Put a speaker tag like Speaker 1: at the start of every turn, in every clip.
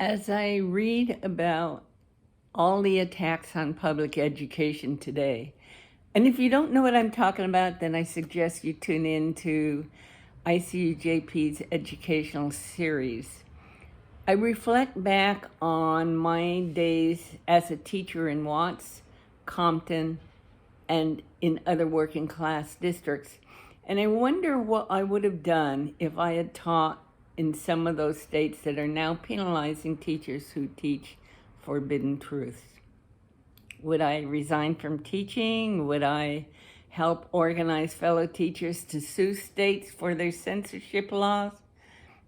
Speaker 1: As I read about all the attacks on public education today, and if you don't know what I'm talking about, then I suggest you tune in to ICUJP's educational series. I reflect back on my days as a teacher in Watts, Compton, and in other working class districts, and I wonder what I would have done if I had taught in some of those states that are now penalizing teachers who teach forbidden truths. Would I resign from teaching? Would I help organize fellow teachers to sue states for their censorship laws,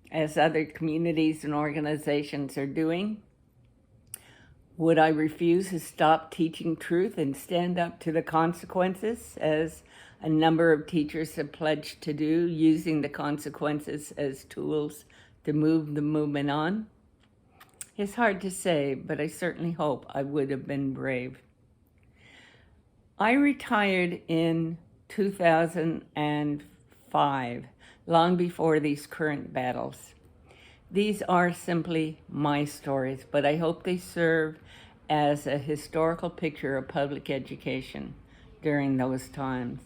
Speaker 1: as other communities and organizations are doing? Would I refuse to stop teaching truth and stand up to the consequences, as a number of teachers have pledged to do, using the consequences as tools to move the movement on? It's hard to say, but I certainly hope I would have been brave. I retired in 2005, long before these current battles. These are simply my stories, but I hope they serve as a historical picture of public education during those times.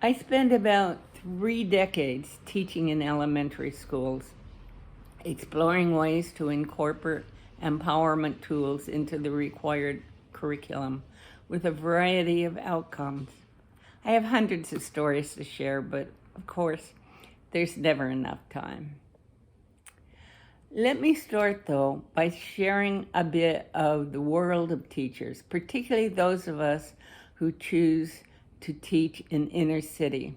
Speaker 1: I spent about 3 decades teaching in elementary schools, exploring ways to incorporate empowerment tools into the required curriculum with a variety of outcomes. I have hundreds of stories to share, but of course, there's never enough time. Let me start, though, by sharing a bit of the world of teachers, particularly those of us who choose to teach in inner city.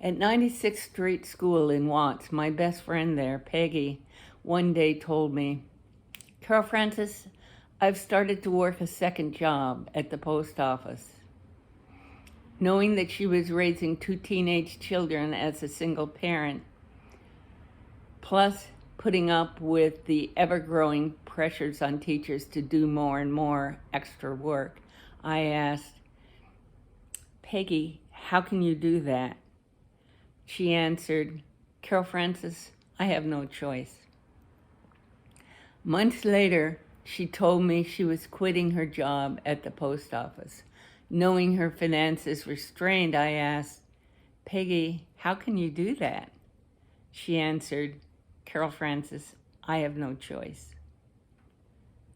Speaker 1: At 96th Street School in Watts, my best friend there, Peggy, one day told me, "Carolfrances, I've started to work a second job at the post office." Knowing that she was raising 2 teenage children as a single parent, plus putting up with the ever-growing pressures on teachers to do more and more extra work, I asked, "Peggy, how can you do that?" She answered, "Carolfrances, I have no choice." Months later, she told me she was quitting her job at the post office. Knowing her finances were strained, I asked, "Peggy, how can you do that?" She answered, "Carolfrances, I have no choice."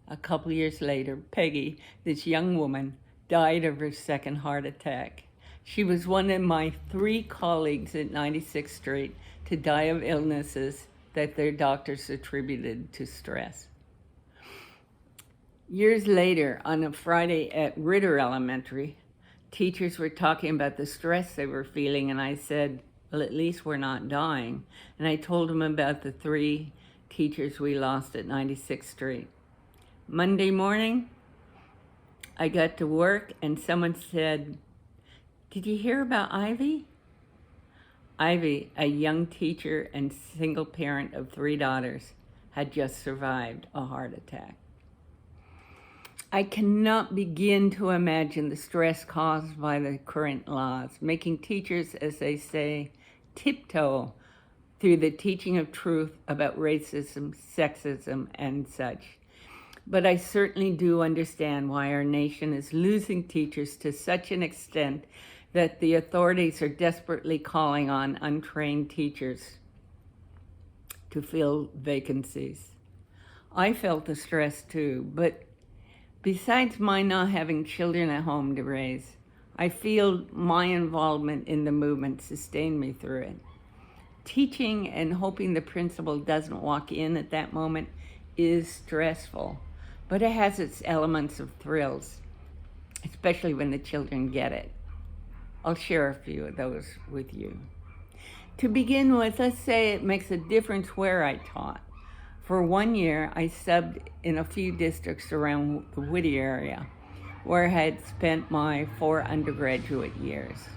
Speaker 1: A couple years later, Peggy, this young woman, died of her second heart attack. She was one of my 3 colleagues at 96th Street to die of illnesses that their doctors attributed to stress. Years later, on a Friday at Ritter Elementary, teachers were talking about the stress they were feeling, and I said, "Well, at least we're not dying." And I told them about the 3 teachers we lost at 96th Street. Monday morning, I got to work and someone said, "Did you hear about Ivy?" Ivy, a young teacher and single parent of 3 daughters, had just survived a heart attack. I cannot begin to imagine the stress caused by the current laws, making teachers, as they say, tiptoe through the teaching of truth about racism, sexism, and such. But I certainly do understand why our nation is losing teachers to such an extent that the authorities are desperately calling on untrained teachers to fill vacancies. I felt the stress too, but besides my not having children at home to raise, I feel my involvement in the movement sustained me through it. Teaching and hoping the principal doesn't walk in at that moment is stressful, but it has its elements of thrills, especially when the children get it. I'll share a few of those with you. To begin with, let's say it makes a difference where I taught. For 1 year, I subbed in a few districts around the Whittier area, where I had spent my 4 undergraduate years.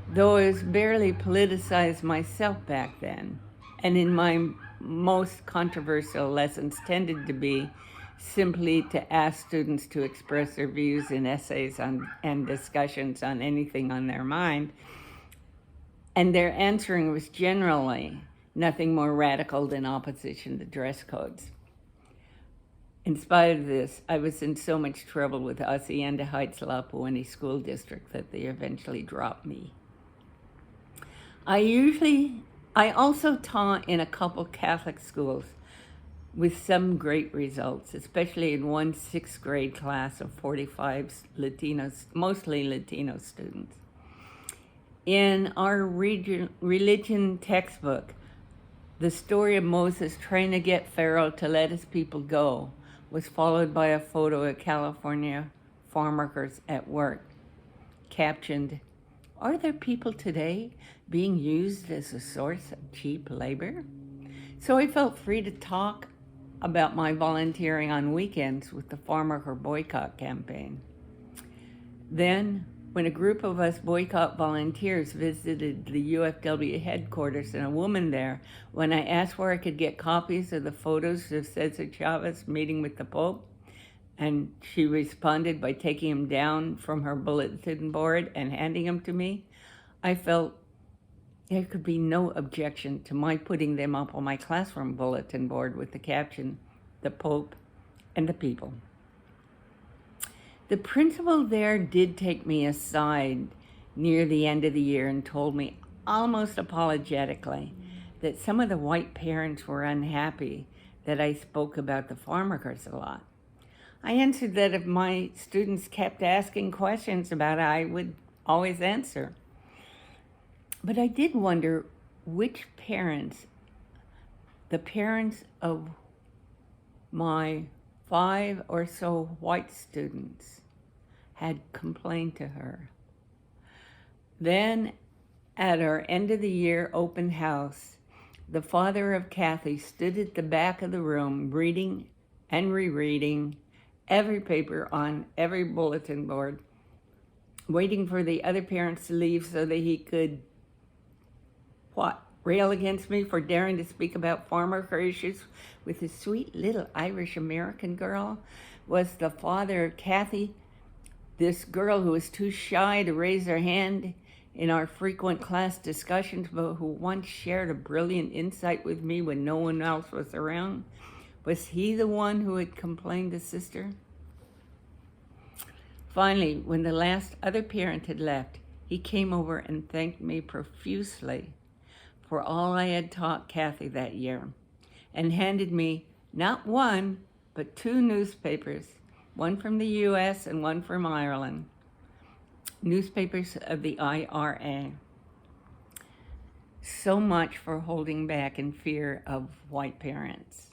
Speaker 1: Though I was barely politicized myself back then, and in my most controversial lessons tended to be simply to ask students to express their views in essays and discussions on anything on their mind, and their answering was generally nothing more radical than opposition to dress codes. In spite of this, I was in so much trouble with Hacienda Heights La Puente School District that they eventually dropped me. I also taught in a couple Catholic schools with some great results, especially in one 6th grade class of 45 Latinos, mostly Latino students. In our religion textbook, the story of Moses trying to get Pharaoh to let his people go was followed by a photo of California farm workers at work, captioned, "Are there people today being used as a source of cheap labor?" So I felt free to talk about my volunteering on weekends with the farm worker boycott campaign. Then, when a group of us boycott volunteers visited the UFW headquarters and a woman there, when I asked where I could get copies of the photos of Cesar Chavez meeting with the Pope, and she responded by taking him down from her bulletin board and handing them to me, I felt there could be no objection to my putting them up on my classroom bulletin board with the caption, "The Pope and the People." The principal there did take me aside near the end of the year and told me, almost apologetically, that some of the white parents were unhappy that I spoke about the farm workers a lot. I answered that if my students kept asking questions about it, I would always answer. But I did wonder which parents, the parents of my 5 or so white students, had complained to her. Then, at our end of the year open house, the father of Kathy stood at the back of the room reading and rereading every paper on every bulletin board, waiting for the other parents to leave so that he could, rail against me for daring to speak about farm worker issues with a sweet little Irish American girl. Was the father of Kathy, this girl who was too shy to raise her hand in our frequent class discussions, but who once shared a brilliant insight with me when no one else was around? Was he the one who had complained to Sister? Finally, when the last other parent had left, he came over and thanked me profusely for all I had taught Kathy that year, and handed me not one, but 2 newspapers, one from the U.S. and one from Ireland, newspapers of the IRA. So much for holding back in fear of white parents.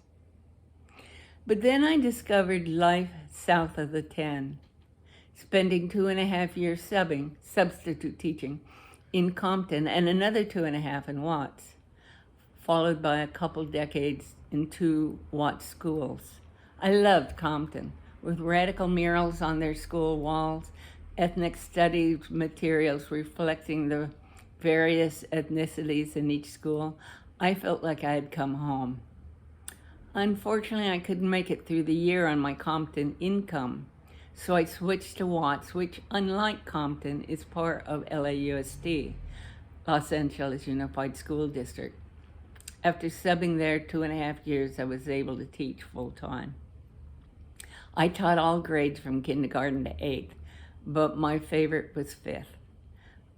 Speaker 1: But then I discovered life south of the 10, spending 2.5 years substitute teaching in Compton and another 2.5 in Watts, followed by a couple decades in 2 Watts schools. I loved Compton, with radical murals on their school walls, ethnic studies materials reflecting the various ethnicities in each school. I felt like I had come home. Unfortunately, I couldn't make it through the year on my Compton income, so I switched to Watts, which, unlike Compton, is part of LAUSD, Los Angeles Unified School District. After subbing there 2.5 years, I was able to teach full-time. I taught all grades from kindergarten to 8th, but my favorite was 5th.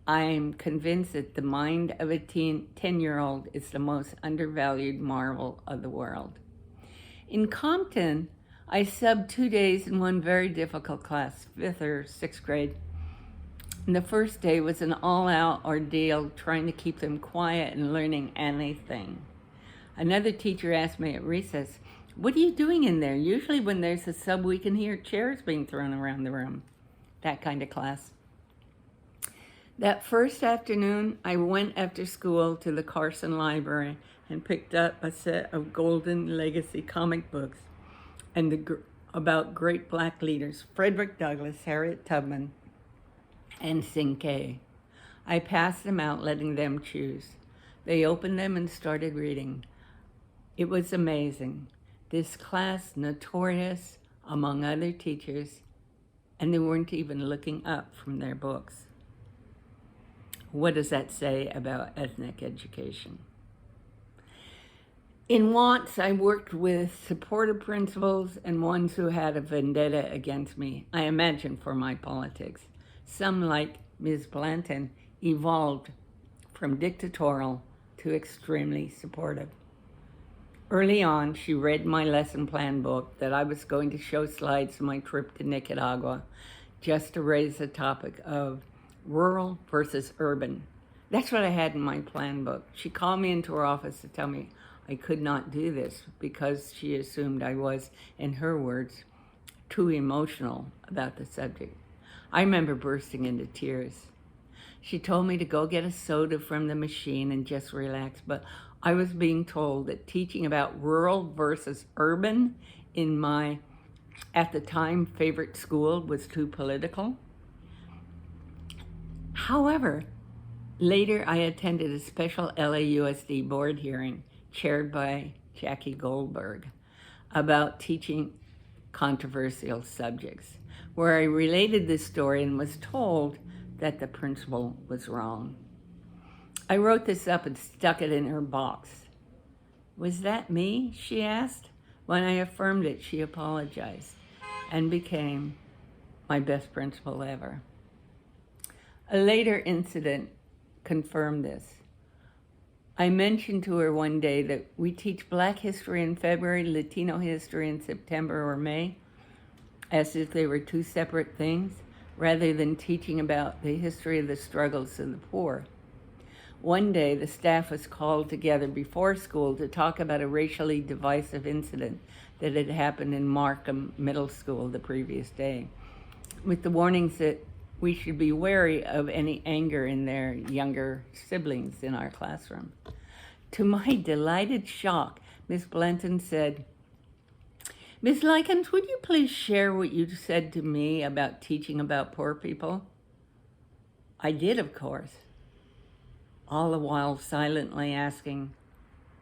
Speaker 1: I'm convinced that the mind of a 10-year-old is the most undervalued marvel of the world. In Compton, I subbed 2 days in one very difficult class, 5th or 6th grade. And the first day was an all-out ordeal trying to keep them quiet and learning anything. Another teacher asked me at recess, "What are you doing in there? Usually when there's a sub, we can hear chairs being thrown around the room." That kind of class. That first afternoon, I went after school to the Carson Library and picked up a set of Golden Legacy comic books and about great Black leaders, Frederick Douglass, Harriet Tubman, and Cinquay. I passed them out, letting them choose. They opened them and started reading. It was amazing. This class, notorious among other teachers, and they weren't even looking up from their books. What does that say about ethnic education? In Watts, I worked with supportive principals and ones who had a vendetta against me, I imagine for my politics. Some, like Ms. Blanton, evolved from dictatorial to extremely supportive. Early on, she read my lesson plan book that I was going to show slides of my trip to Nicaragua just to raise the topic of rural versus urban. That's what I had in my plan book. She called me into her office to tell me I could not do this because she assumed I was, in her words, too emotional about the subject. I remember bursting into tears. She told me to go get a soda from the machine and just relax, but I was being told that teaching about rural versus urban in my, at the time, favorite school was too political. However, later I attended a special LAUSD board hearing chaired by Jackie Goldberg about teaching controversial subjects, where I related this story and was told that the principal was wrong. I wrote this up and stuck it in her box. Was that me? She asked. When I affirmed it, she apologized and became my best principal ever. A later incident confirmed this. I mentioned to her one day that we teach Black history in February, Latino history in September or May, as if they were two separate things, rather than teaching about the history of the struggles of the poor. One day, the staff was called together before school to talk about a racially divisive incident that had happened in Markham Middle School the previous day, with the warnings that we should be wary of any anger in their younger siblings in our classroom. To my delighted shock, Miss Blanton said, "Miss Likins, would you please share what you said to me about teaching about poor people?" I did, of course, all the while silently asking,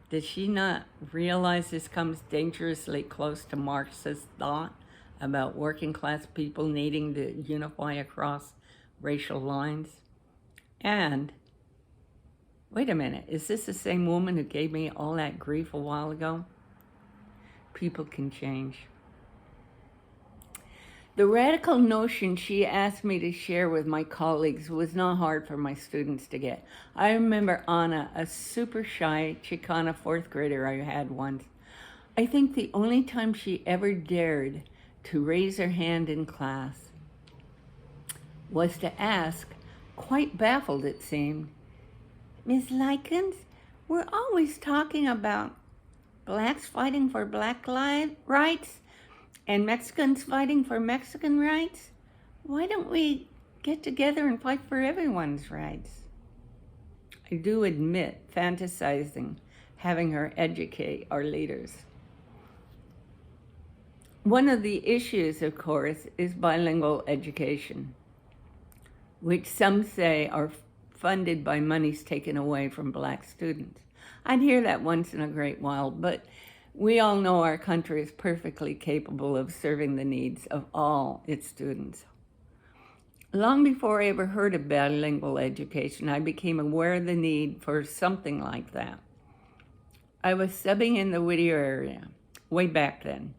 Speaker 1: does she not realize this comes dangerously close to Marxist thought about working class people needing to unify across racial lines? And, wait a minute, is this the same woman who gave me all that grief a while ago? People can change. The radical notion she asked me to share with my colleagues was not hard for my students to get. I remember Anna, a super shy Chicana fourth grader I had once. I think the only time she ever dared to raise her hand in class was to ask, quite baffled it seemed, "Miss Likins, we're always talking about Blacks fighting for Black rights and Mexicans fighting for Mexican rights. Why don't we get together and fight for everyone's rights?" I do admit fantasizing having her educate our leaders. One of the issues, of course, is bilingual education, which some say are funded by monies taken away from Black students. I'd hear that once in a great while, but we all know our country is perfectly capable of serving the needs of all its students. Long before I ever heard of bilingual education, I became aware of the need for something like that. I was subbing in the Whittier area, way back then.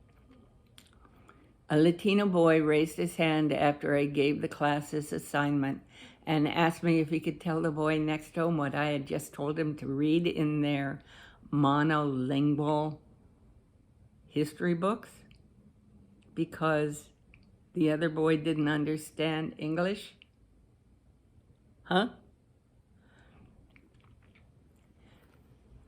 Speaker 1: A Latino boy raised his hand after I gave the class his assignment and asked me if he could tell the boy next to him what I had just told him to read in their monolingual history books, because the other boy didn't understand English. Huh?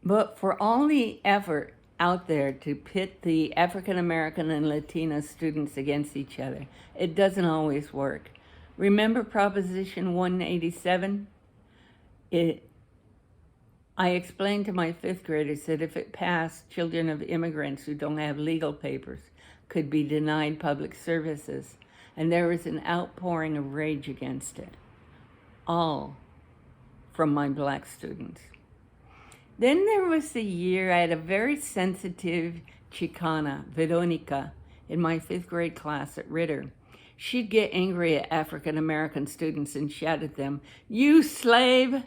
Speaker 1: But for all the effort out there to pit the African American and Latino students against each other, it doesn't always work. Remember Proposition 187? I explained to my fifth graders that if it passed, children of immigrants who don't have legal papers could be denied public services, and there was an outpouring of rage against it, all from my Black students. Then there was the year I had a very sensitive Chicana, Veronica, in my fifth grade class at Ritter. She'd get angry at African American students and shout at them, "You slave!"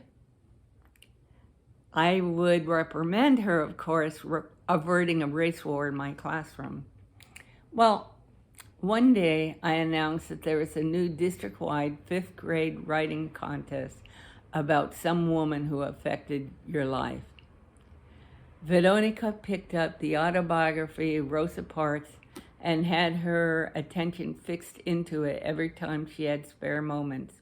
Speaker 1: I would reprimand her, of course, averting a race war in my classroom. Well, one day I announced that there was a new district-wide 5th grade writing contest about some woman who affected your life. Veronica picked up the autobiography of Rosa Parks and had her attention fixed into it every time she had spare moments.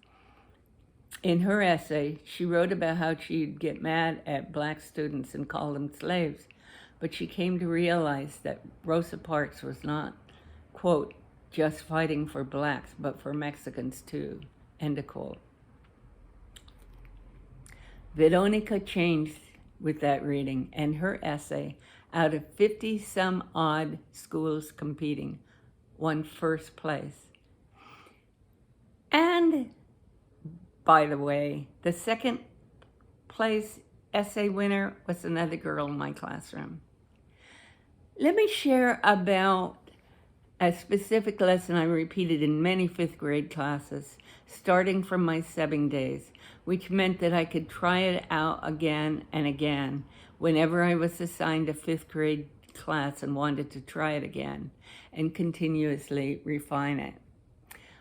Speaker 1: In her essay, she wrote about how she'd get mad at black students and call them slaves, but she came to realize that Rosa Parks was not, quote, just fighting for blacks, but for Mexicans too, end of quote. Veronica changed with that reading, and her essay, out of 50-some-odd schools competing, won first place. And, by the way, the second place essay winner was another girl in my classroom. Let me share about a specific lesson I repeated in many 5th grade classes, starting from my subbing days, which meant that I could try it out again and again whenever I was assigned a 5th grade class and wanted to try it again, and continuously refine it.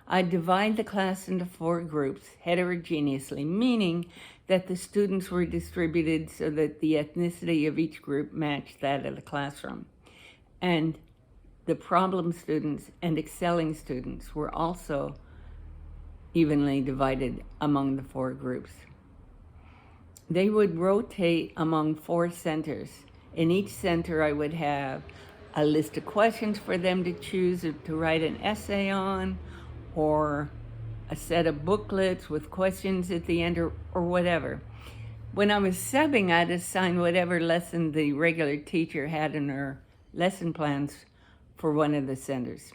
Speaker 1: I'd divide the class into 4 groups heterogeneously, meaning that the students were distributed so that the ethnicity of each group matched that of the classroom. And the problem students and excelling students were also evenly divided among the 4 groups. They would rotate among 4 centers. In each center, I would have a list of questions for them to choose to write an essay on, or a set of booklets with questions at the end, or whatever. When I was subbing, I'd assign whatever lesson the regular teacher had in her lesson plans for one of the centers.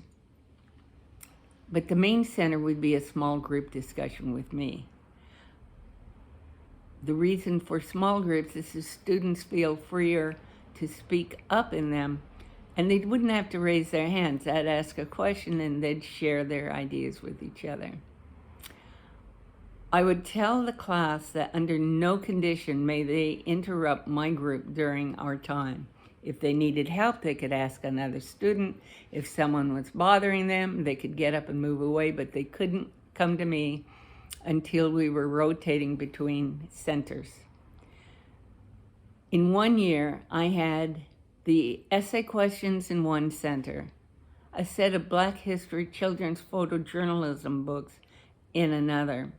Speaker 1: But the main center would be a small group discussion with me. The reason for small groups is the students feel freer to speak up in them, and they wouldn't have to raise their hands. I'd ask a question and they'd share their ideas with each other. I would tell the class that under no condition may they interrupt my group during our time. If they needed help, they could ask another student. If someone was bothering them, they could get up and move away, but they couldn't come to me until we were rotating between centers. In one year, I had the essay questions in one center, a set of Black History children's photojournalism books in another,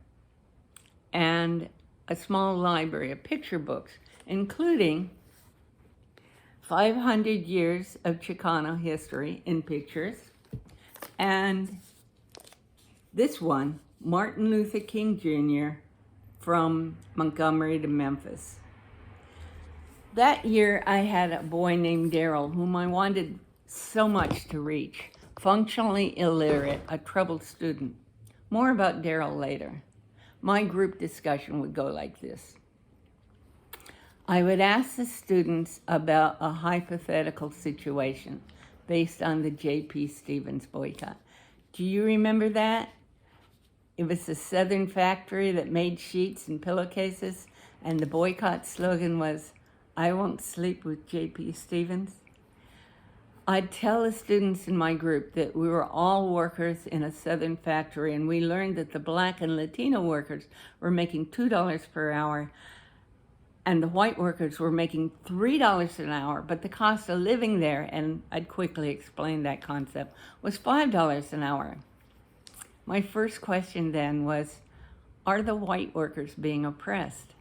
Speaker 1: and a small library of picture books, including 500 years of Chicano history in pictures, and this one, Martin Luther King Jr. from Montgomery to Memphis. That year, I had a boy named Daryl, whom I wanted so much to reach, functionally illiterate, a troubled student. More about Daryl later. My group discussion would go like this. I would ask the students about a hypothetical situation based on the J.P. Stevens boycott. Do you remember that? It was a Southern factory that made sheets and pillowcases, and the boycott slogan was, "I won't sleep with J.P. Stevens." I'd tell the students in my group that we were all workers in a Southern factory, and we learned that the Black and Latino workers were making $2 per hour, and the white workers were making $3 an hour, but the cost of living there, and I'd quickly explain that concept, was $5 an hour. My first question then was, are the white workers being oppressed?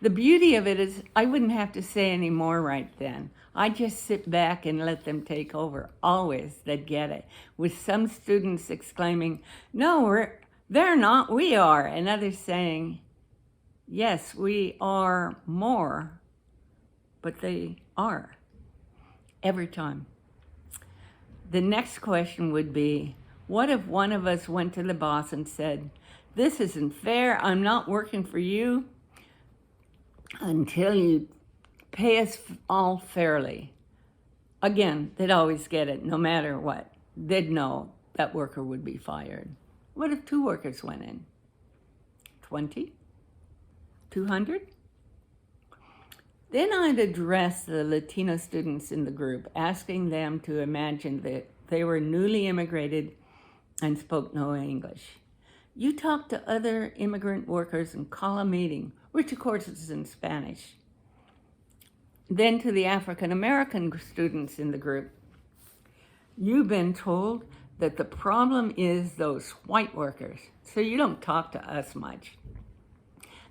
Speaker 1: The beauty of it is I wouldn't have to say any more right then. I'd just sit back and let them take over. Always they'd get it, with some students exclaiming, "No, they're not, we are," and others saying, "Yes, we are more," but they are, every time. The next question would be, what if one of us went to the boss and said, "This isn't fair, I'm not working for you until you pay us all fairly"? Again, they'd always get it, no matter what. They'd know that worker would be fired. What if 2 workers went in? 20? 200? Then I'd address the Latino students in the group, asking them to imagine that they were newly immigrated and spoke no English. You talk to other immigrant workers and call a meeting, which of course is in Spanish. Then to the African American students in the group, you've been told that the problem is those white workers, so you don't talk to us much.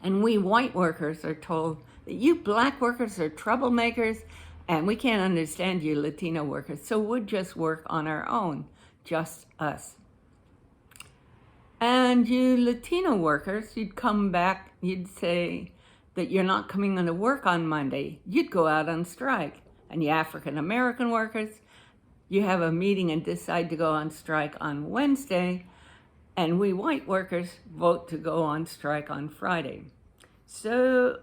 Speaker 1: And we white workers are told that you black workers are troublemakers and we can't understand you Latino workers, so we'll just work on our own, just us. And you Latino workers, you'd come back, you'd say that you're not coming into work on Monday, you'd go out on strike. And you African American workers, you have a meeting and decide to go on strike on Wednesday, and we white workers vote to go on strike on Friday. So,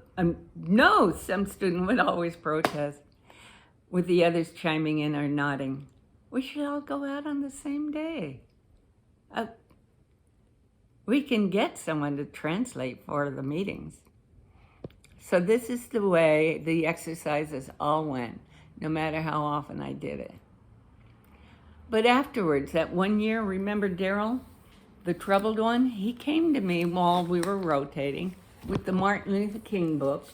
Speaker 1: no, some student would always protest, with the others chiming in or nodding. We should all go out on the same day. We can get someone to translate for the meetings. So this is the way the exercises all went, no matter how often I did it. But afterwards, that one year, remember Daryl, the troubled one? He came to me while we were rotating with the Martin Luther King book,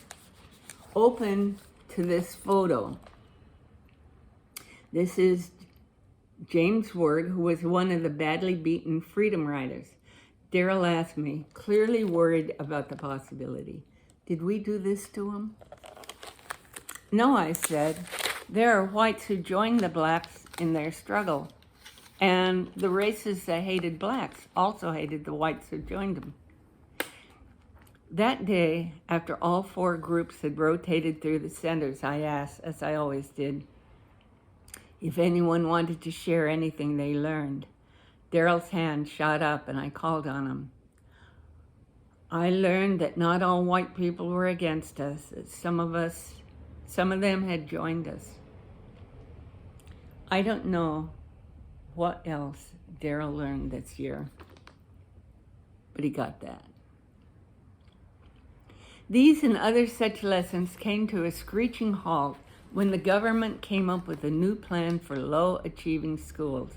Speaker 1: open to this photo. This is James Ward, who was one of the badly beaten freedom riders. Daryl asked me, clearly worried about the possibility, did we do this to him? No, I said, there are whites who joined the blacks in their struggle, and the races that hated blacks also hated the whites who joined them. That day, after all four groups had rotated through the centers, I asked, as I always did, if anyone wanted to share anything they learned. Daryl's hand shot up and I called on him. I learned that not all white people were against us, that some of them had joined us. I don't know what else Daryl learned this year, but he got that. These and other such lessons came to a screeching halt when the government came up with a new plan for low-achieving schools.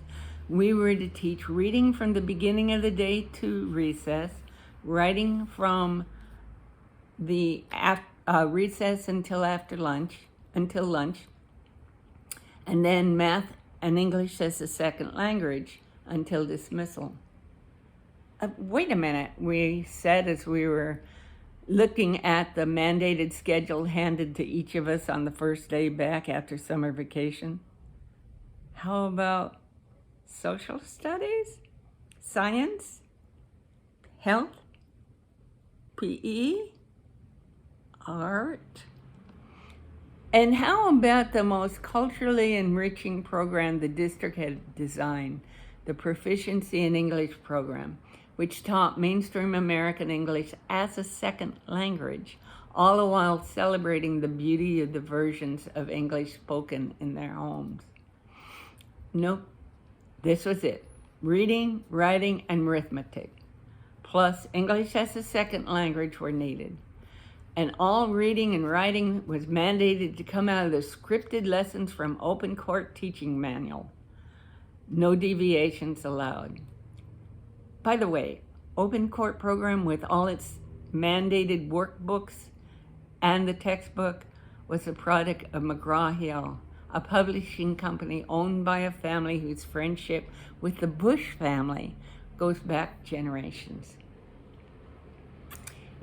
Speaker 1: We were to teach reading from the beginning of the day to recess, writing from the recess until lunch, and then math and English as a second language until dismissal. Wait a minute, we said as we were looking at the mandated schedule handed to each of us on the first day back after summer vacation. How about social studies, science, health, PE, art? And how about the most culturally enriching program the district had designed, the Proficiency in English program, which taught mainstream American English as a second language, all the while celebrating the beauty of the versions of English spoken in their homes? Nope, this was it. Reading, writing, and arithmetic, plus English as a second language were needed. And all reading and writing was mandated to come out of the scripted lessons from Open Court Teaching Manual. No deviations allowed. By the way, Open Court program with all its mandated workbooks and the textbook was a product of McGraw-Hill, a publishing company owned by a family whose friendship with the Bush family goes back generations.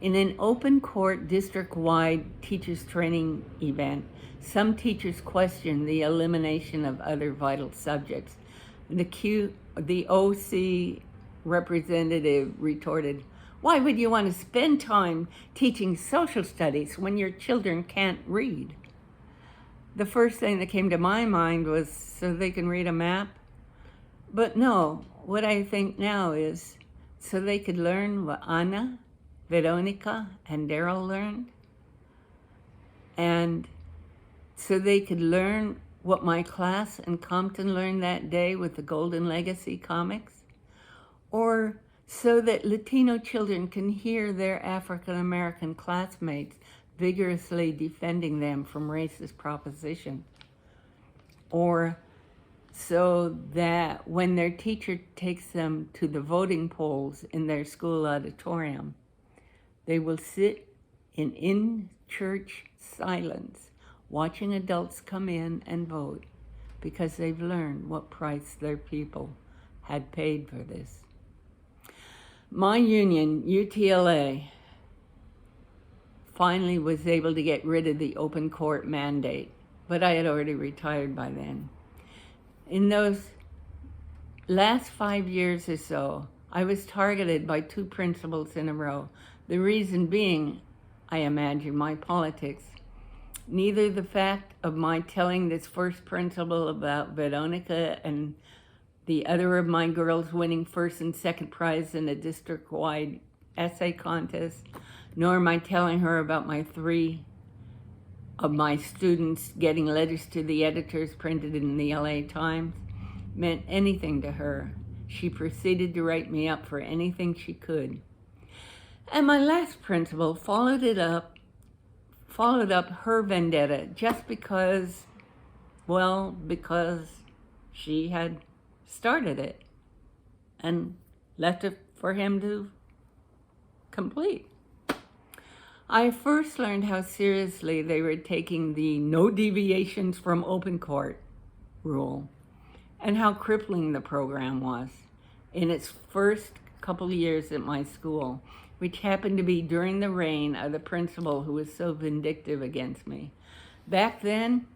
Speaker 1: In an Open Court district-wide teachers training event, some teachers questioned the elimination of other vital subjects. The OC representative retorted, "Why would you want to spend time teaching social studies when your children can't read?" The first thing that came to my mind was so they can read a map. But no, what I think now is so they could learn what Anna, Veronica, and Daryl learned. And so they could learn what my class in Compton learned that day with the Golden Legacy comics. Or so that Latino children can hear their African American classmates vigorously defending them from racist proposition, or so that when their teacher takes them to the voting polls in their school auditorium, they will sit in in-church silence, watching adults come in and vote, because they've learned what price their people had paid for this. My union, UTLA, finally was able to get rid of the open court mandate, but I had already retired by then. In those last 5 years or so, I was targeted by 2 principals in a row. The reason being, I imagine, my politics. Neither the fact of my telling this first principal about Veronica and the other of my girls winning first and second prize in a district-wide essay contest, nor my telling her about my 3 of my students getting letters to the editors printed in the LA Times meant anything to her. She proceeded to write me up for anything she could. And my last principal followed up her vendetta just because she had started it and left it for him to complete. I first learned how seriously they were taking the no deviations from open court rule and how crippling the program was in its first couple years at my school, which happened to be during the reign of the principal who was so vindictive against me. Back then,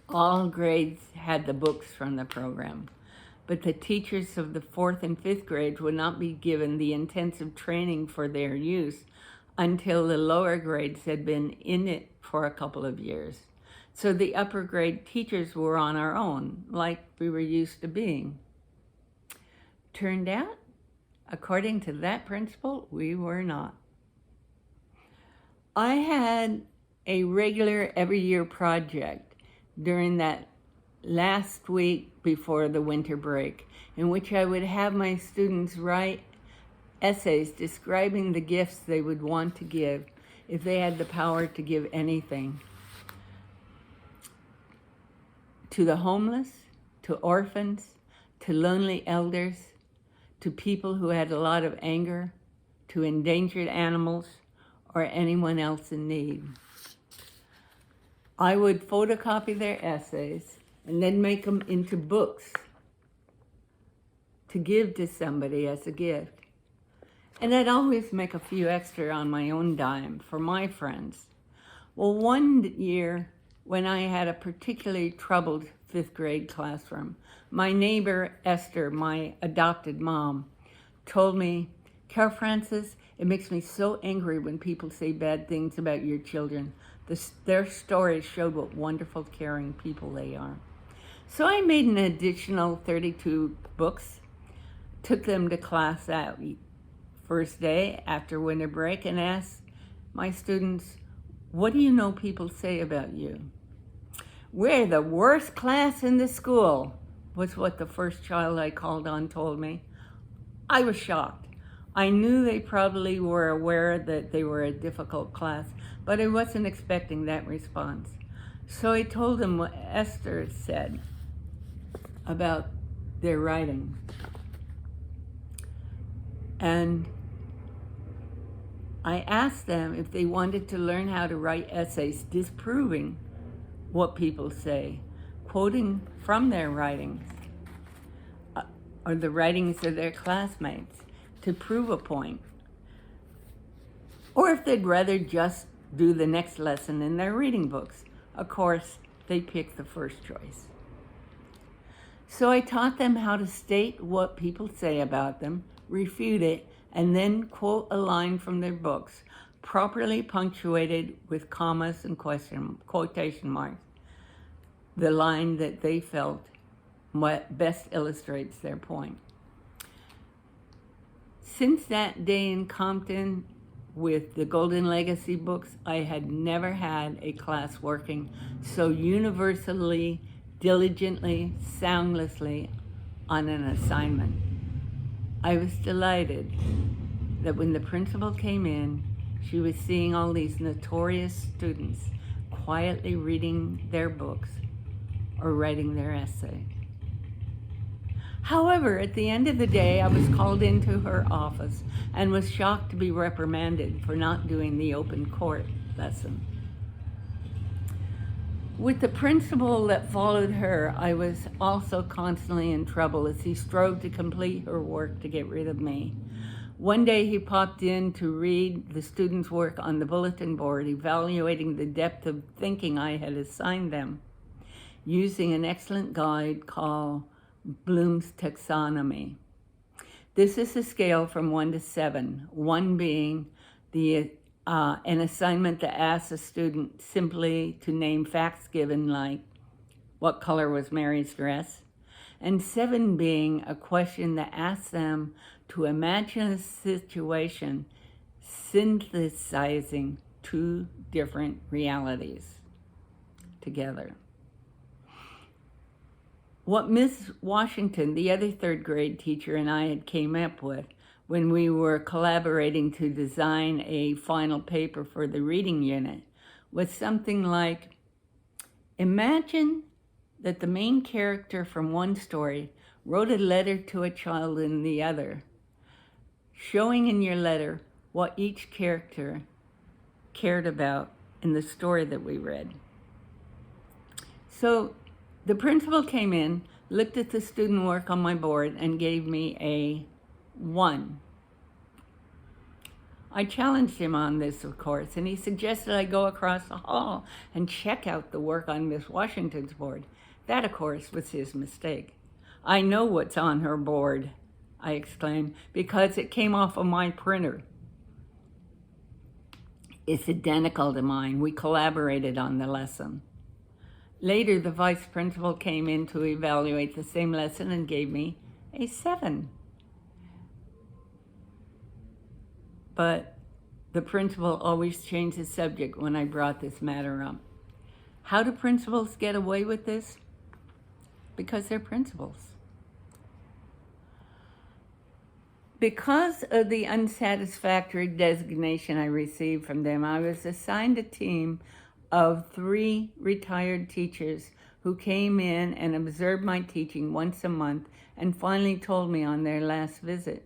Speaker 1: all grades had the books from the program, but the teachers of the 4th and 5th grades would not be given the intensive training for their use until the lower grades had been in it for a couple of years. So the upper grade teachers were on our own, like we were used to being. Turned out, according to that principal, we were not. I had a regular every year project during that last week before the winter break, in which I would have my students write essays describing the gifts they would want to give if they had the power to give anything. To the homeless, to orphans, to lonely elders, to people who had a lot of anger, to endangered animals, or anyone else in need. I would photocopy their essays and then make them into books to give to somebody as a gift. And I'd always make a few extra on my own dime for my friends. Well, one year when I had a particularly troubled 5th grade classroom, my neighbor Esther, my adopted mom, told me, "Carolfrances, it makes me so angry when people say bad things about your children. Their stories showed what wonderful, caring people they are." So I made an additional 32 books, took them to class that first day after winter break, and asked my students, "What do you know people say about you?" "We're the worst class in the school," was what the first child I called on told me. I was shocked. I knew they probably were aware that they were a difficult class, but I wasn't expecting that response. So I told them what Esther said about their writing. And I asked them if they wanted to learn how to write essays disproving what people say, quoting from their writings or the writings of their classmates to prove a point, or if they'd rather just do the next lesson in their reading books. Of course, they picked the first choice. So I taught them how to state what people say about them, refute it, and then quote a line from their books, properly punctuated with commas and quotation marks, the line that they felt best illustrates their point. Since that day in Compton with the Golden Legacy books, I had never had a class working so universally, diligently, soundlessly on an assignment. I was delighted that when the principal came in, She was seeing all these notorious students quietly reading their books or writing their essay. However, at the end of the day, I was called into her office and was shocked to be reprimanded for not doing the open court lesson. With the principal that followed her, I was also constantly in trouble as he strove to complete her work to get rid of me. One day he popped in to read the students' work on the bulletin board, evaluating the depth of thinking I had assigned them, using an excellent guide called Bloom's taxonomy. This is a scale from 1 to 7, 1 being an assignment that asks a student simply to name facts given, like what color was Mary's dress, and 7 being a question that asks them to imagine a situation synthesizing 2 different realities together. What Ms. Washington, the other 3rd grade teacher, and I had came up with when we were collaborating to design a final paper for the reading unit was something like, imagine that the main character from one story wrote a letter to a child in the other, showing in your letter what each character cared about in the story that we read. So the principal came in, looked at the student work on my board, and gave me a 1. I challenged him on this, of course, and he suggested I go across the hall and check out the work on Miss Washington's board. That, of course, was his mistake. I know what's on her board, I exclaimed, because it came off of my printer. It's identical to mine. We collaborated on the lesson. Later, the vice principal came in to evaluate the same lesson and gave me a 7. But the principal always changed the subject when I brought this matter up. How do principals get away with this? Because they're principals. Because of the unsatisfactory designation I received from them, I was assigned a team of 3 retired teachers who came in and observed my teaching once a month and finally told me on their last visit,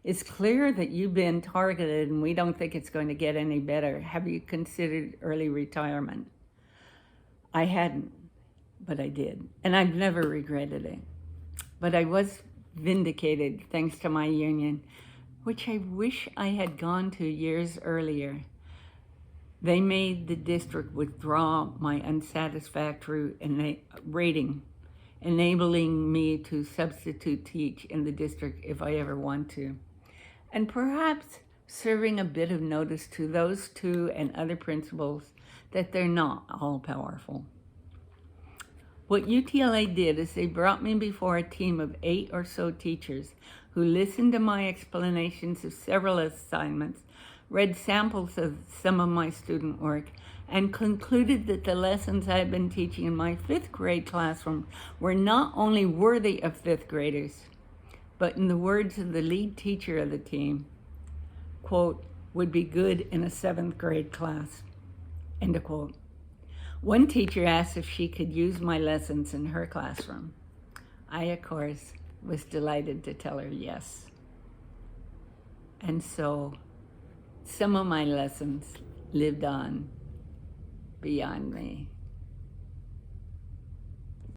Speaker 1: it's clear that you've been targeted and we don't think it's going to get any better. Have you considered early retirement? I hadn't, but I did. And I've never regretted it. But I was vindicated thanks to my union, which I wish I had gone to years earlier. They made the district withdraw my unsatisfactory rating, enabling me to substitute teach in the district if I ever want to. And perhaps serving a bit of notice to those 2 and other principals that they're not all powerful. What UTLA did is they brought me before a team of 8 or so teachers who listened to my explanations of several assignments, read samples of some of my student work, and concluded that the lessons I had been teaching in my 5th grade classroom were not only worthy of 5th graders, but in the words of the lead teacher of the team, quote, would be good in a 7th grade class, end of quote. One teacher asked if she could use my lessons in her classroom. I, of course, was delighted to tell her yes. And so some of my lessons lived on beyond me.